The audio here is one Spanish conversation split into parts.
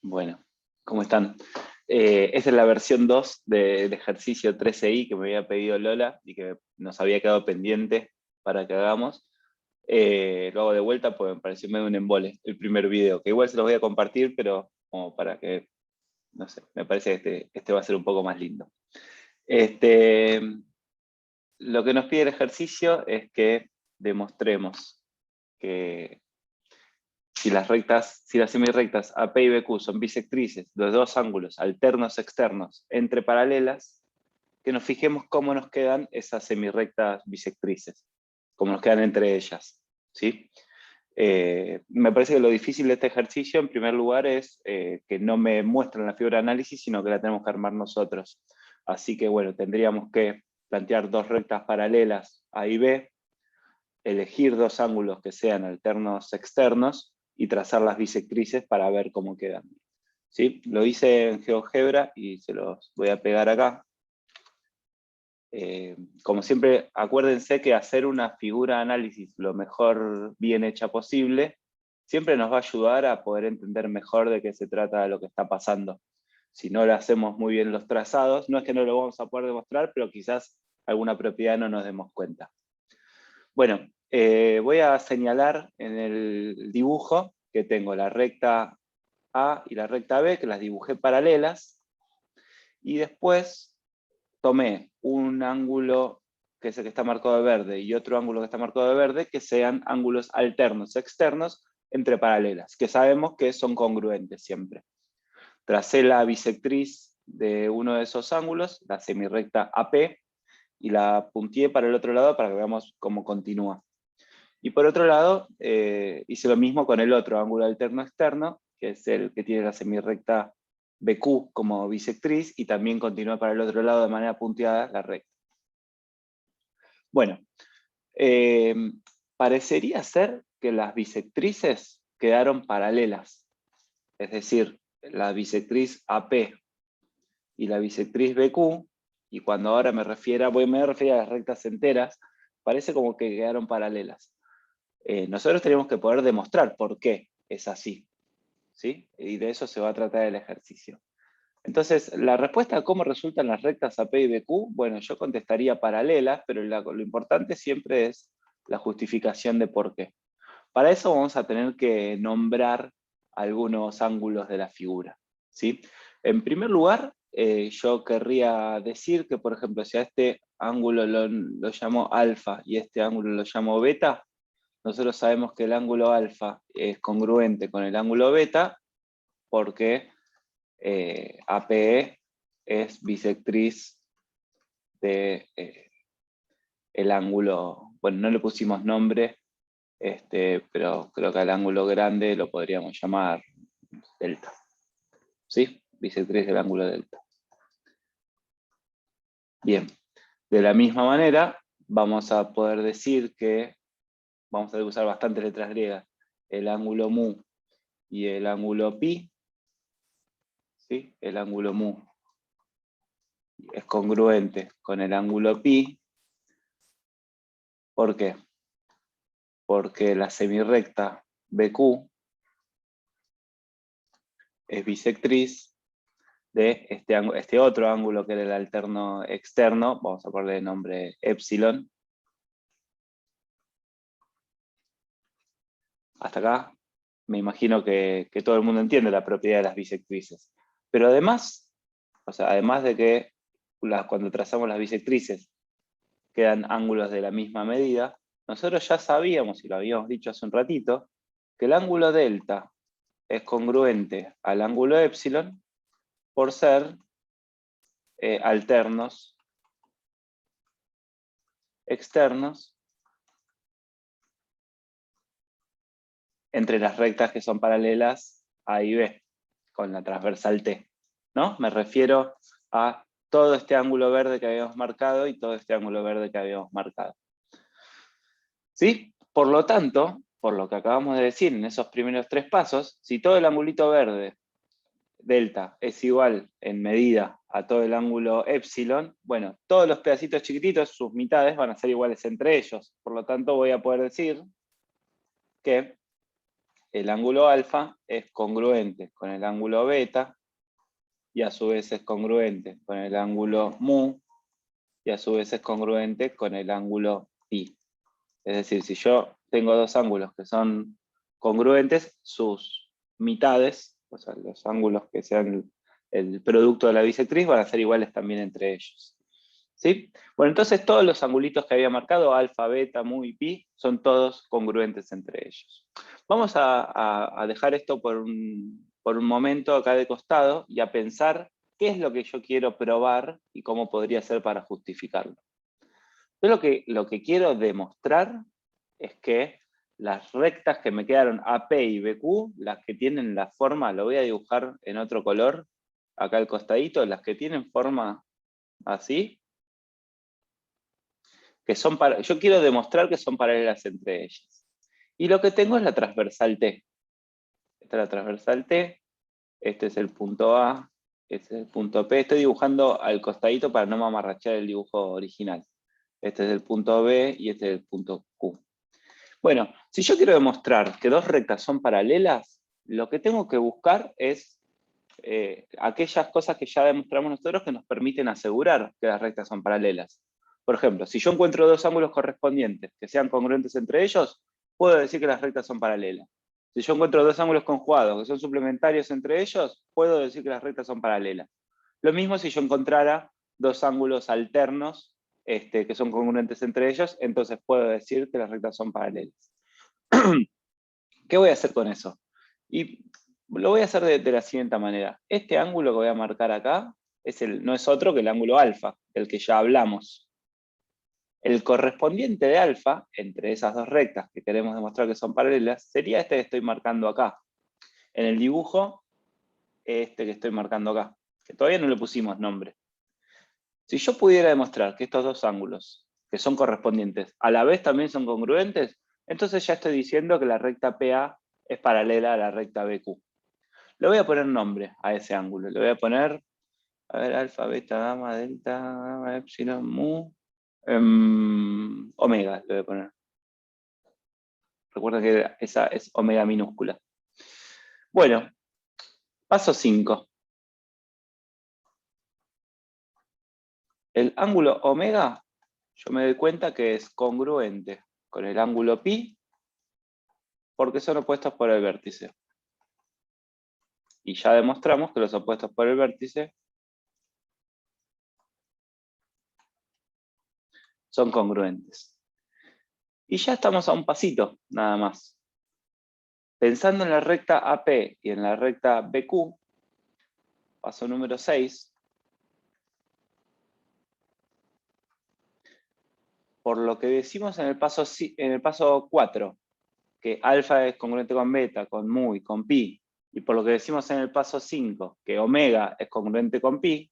Bueno, ¿cómo están? Esta es la versión 2 del ejercicio 13i que me había pedido Lola y que nos había quedado pendiente para que hagamos. Lo hago de vuelta porque me pareció medio un embole el primer video, que igual se los voy a compartir, pero como para que, no sé, me parece que este va a ser un poco más lindo. Lo que nos pide el ejercicio es que demostremos que si las semirrectas AP y BQ son bisectrices de dos ángulos alternos externos entre paralelas, que nos fijemos cómo nos quedan esas semirrectas bisectrices, cómo nos quedan entre ellas, ¿sí? Me parece que lo difícil de este ejercicio, en primer lugar, es que no me muestran la figura de análisis, sino que la tenemos que armar nosotros. Así que, bueno, tendríamos que plantear dos rectas paralelas A y B, elegir dos ángulos que sean alternos externos, y trazar las bisectrices para ver cómo quedan. ¿Sí? Lo hice en GeoGebra y se los voy a pegar acá. Como siempre, acuérdense que hacer una figura de análisis lo mejor bien hecha posible siempre nos va a ayudar a poder entender mejor de qué se trata lo que está pasando. Si no lo hacemos muy bien los trazados, no es que no lo vamos a poder demostrar, pero quizás alguna propiedad no nos demos cuenta. Bueno, voy a señalar en el dibujo que tengo la recta A y la recta B, que las dibujé paralelas, y después tomé un ángulo que es el que está marcado de verde y otro ángulo que está marcado de verde, que sean ángulos alternos externos entre paralelas, que sabemos que son congruentes siempre. Tracé la bisectriz de uno de esos ángulos, la semirrecta AP, y la punteé para el otro lado para que veamos cómo continúa. Y por otro lado, hice lo mismo con el otro ángulo alterno externo, que es el que tiene la semirrecta BQ como bisectriz, y también continúa para el otro lado de manera punteada la recta. Bueno, parecería ser que las bisectrices quedaron paralelas. Es decir, la bisectriz AP y la bisectriz BQ, y cuando ahora me refiero a las rectas enteras, parece como que quedaron paralelas. Nosotros tenemos que poder demostrar por qué es así, ¿sí? Y de eso se va a tratar el ejercicio. Entonces, la respuesta a cómo resultan las rectas AP y BQ, bueno, yo contestaría paralelas, pero lo importante siempre es la justificación de por qué. Para eso vamos a tener que nombrar algunos ángulos de la figura, ¿sí? En primer lugar, yo querría decir que, por ejemplo, si a este ángulo lo llamo alfa y este ángulo lo llamo beta, nosotros sabemos que el ángulo alfa es congruente con el ángulo beta porque APE es bisectriz de el ángulo, bueno, no le pusimos nombre, pero creo que al ángulo grande lo podríamos llamar delta. ¿Sí? Bisectriz del ángulo delta. Bien, de la misma manera vamos a poder decir que vamos a tener que usar bastantes letras griegas. El ángulo mu y el ángulo pi, ¿sí? El ángulo mu es congruente con el ángulo pi. ¿Por qué? Porque la semirrecta BQ es bisectriz de este otro ángulo que era el alterno externo, vamos a ponerle el nombre epsilon. Hasta acá me imagino que todo el mundo entiende la propiedad de las bisectrices. Pero además, además de que cuando trazamos las bisectrices quedan ángulos de la misma medida, nosotros ya sabíamos, y lo habíamos dicho hace un ratito, que el ángulo delta es congruente al ángulo epsilon por ser alternos externos entre las rectas que son paralelas A y B, con la transversal T, ¿no? Me refiero a todo este ángulo verde que habíamos marcado y todo este ángulo verde que habíamos marcado. ¿Sí? Por lo tanto, por lo que acabamos de decir en esos primeros tres pasos, si todo el angulito verde, delta, es igual en medida a todo el ángulo epsilon, bueno, todos los pedacitos chiquititos, sus mitades, van a ser iguales entre ellos. Por lo tanto, voy a poder decir que el ángulo alfa es congruente con el ángulo beta, y a su vez es congruente con el ángulo mu, y a su vez es congruente con el ángulo pi. Es decir, si yo tengo dos ángulos que son congruentes, sus mitades, o sea, los ángulos que sean el producto de la bisectriz, van a ser iguales también entre ellos. ¿Sí? Bueno, entonces todos los angulitos que había marcado, alfa, beta, mu y pi, son todos congruentes entre ellos. Vamos a dejar esto por un momento acá de costado y a pensar qué es lo que yo quiero probar y cómo podría ser para justificarlo. Yo lo que quiero demostrar es que las rectas que me quedaron AP y BQ, las que tienen la forma, lo voy a dibujar en otro color, acá al costadito, las que tienen forma así, yo quiero demostrar que son paralelas entre ellas. Y lo que tengo es la transversal T. Esta es la transversal T, este es el punto A, este es el punto P. Estoy dibujando al costadito para no mamarrachar el dibujo original. Este es el punto B y este es el punto Q. Bueno, si yo quiero demostrar que dos rectas son paralelas, lo que tengo que buscar es aquellas cosas que ya demostramos nosotros que nos permiten asegurar que las rectas son paralelas. Por ejemplo, si yo encuentro dos ángulos correspondientes que sean congruentes entre ellos, puedo decir que las rectas son paralelas. Si yo encuentro dos ángulos conjugados que son suplementarios entre ellos, puedo decir que las rectas son paralelas. Lo mismo si yo encontrara dos ángulos alternos que son congruentes entre ellos, entonces puedo decir que las rectas son paralelas. ¿Qué voy a hacer con eso? Y lo voy a hacer de la siguiente manera. Este ángulo que voy a marcar acá no es otro que el ángulo alfa, del que ya hablamos. El correspondiente de alfa, entre esas dos rectas que queremos demostrar que son paralelas, sería este que estoy marcando acá. En el dibujo, este que estoy marcando acá, que todavía no le pusimos nombre. Si yo pudiera demostrar que estos dos ángulos, que son correspondientes, a la vez también son congruentes, entonces ya estoy diciendo que la recta PA es paralela a la recta BQ. Le voy a poner nombre a ese ángulo. Le voy a poner, a ver, alfa, beta, gamma, delta, gamma, epsilon, mu, omega, le voy a poner. Recuerda que esa es omega minúscula. Bueno, paso 5. El ángulo omega, yo me doy cuenta que es congruente con el ángulo pi, porque son opuestos por el vértice. Y ya demostramos que los opuestos por el vértice son congruentes. Y ya estamos a un pasito, nada más. Pensando en la recta AP y en la recta BQ, paso número 6, por lo que decimos en el paso 4, que alfa es congruente con beta, con mu y con pi, y por lo que decimos en el paso 5, que omega es congruente con pi,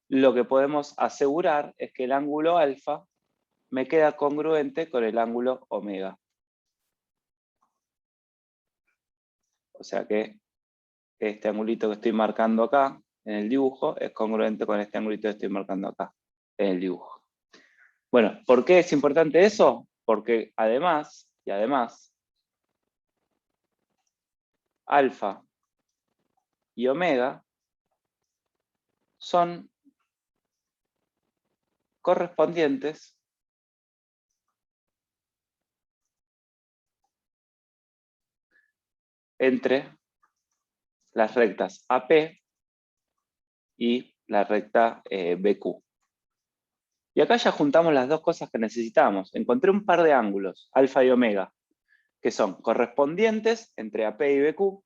lo que podemos asegurar es que el ángulo alfa me queda congruente con el ángulo omega. O sea que este angulito que estoy marcando acá en el dibujo es congruente con este angulito que estoy marcando acá en el dibujo. Bueno, ¿por qué es importante eso? Porque además, alfa y omega son correspondientes entre las rectas AP y la recta BQ. Y acá ya juntamos las dos cosas que necesitamos. Encontré un par de ángulos, alfa y omega, que son correspondientes entre AP y BQ,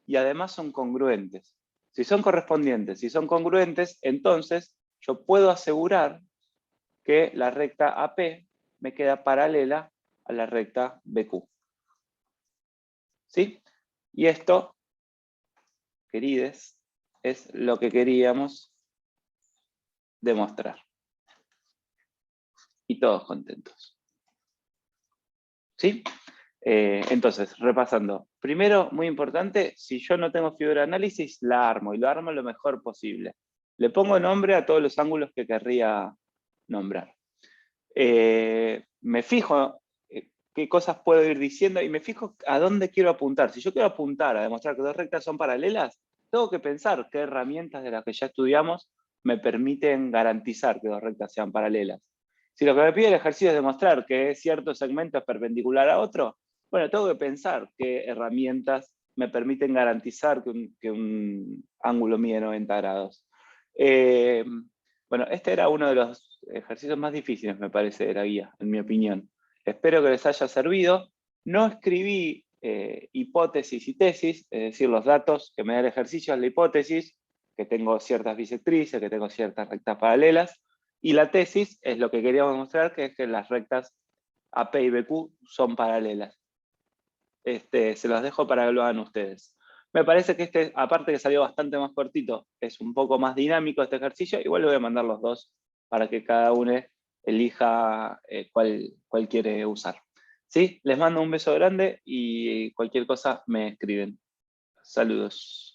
y además son congruentes. Si son correspondientes, si son congruentes, entonces yo puedo asegurar que la recta AP me queda paralela a la recta BQ. ¿Sí? Y esto, querides, es lo que queríamos demostrar. Y todos contentos. ¿Sí? Entonces, repasando. Primero, muy importante, si yo no tengo figura de análisis, la armo, y lo armo lo mejor posible. Le pongo nombre a todos los ángulos que querría nombrar. Me fijo qué cosas puedo ir diciendo y me fijo a dónde quiero apuntar. Si yo quiero apuntar a demostrar que dos rectas son paralelas, tengo que pensar qué herramientas de las que ya estudiamos me permiten garantizar que dos rectas sean paralelas. Si lo que me pide el ejercicio es demostrar que cierto segmento es perpendicular a otro, bueno, tengo que pensar qué herramientas me permiten garantizar que un ángulo mide 90 grados. Bueno, este era uno de los ejercicios más difíciles, me parece, de la guía, en mi opinión. Espero que les haya servido. No escribí hipótesis y tesis, es decir, los datos que me da el ejercicio es la hipótesis, que tengo ciertas bisectrices, que tengo ciertas rectas paralelas, y la tesis es lo que queríamos mostrar, que es que las rectas AP y BQ son paralelas. Se los dejo para que lo hagan ustedes. Me parece que este, aparte que salió bastante más cortito, es un poco más dinámico este ejercicio. Igual le voy a mandar los dos para que cada uno elija cuál quiere usar. ¿Sí? Les mando un beso grande y cualquier cosa me escriben. Saludos.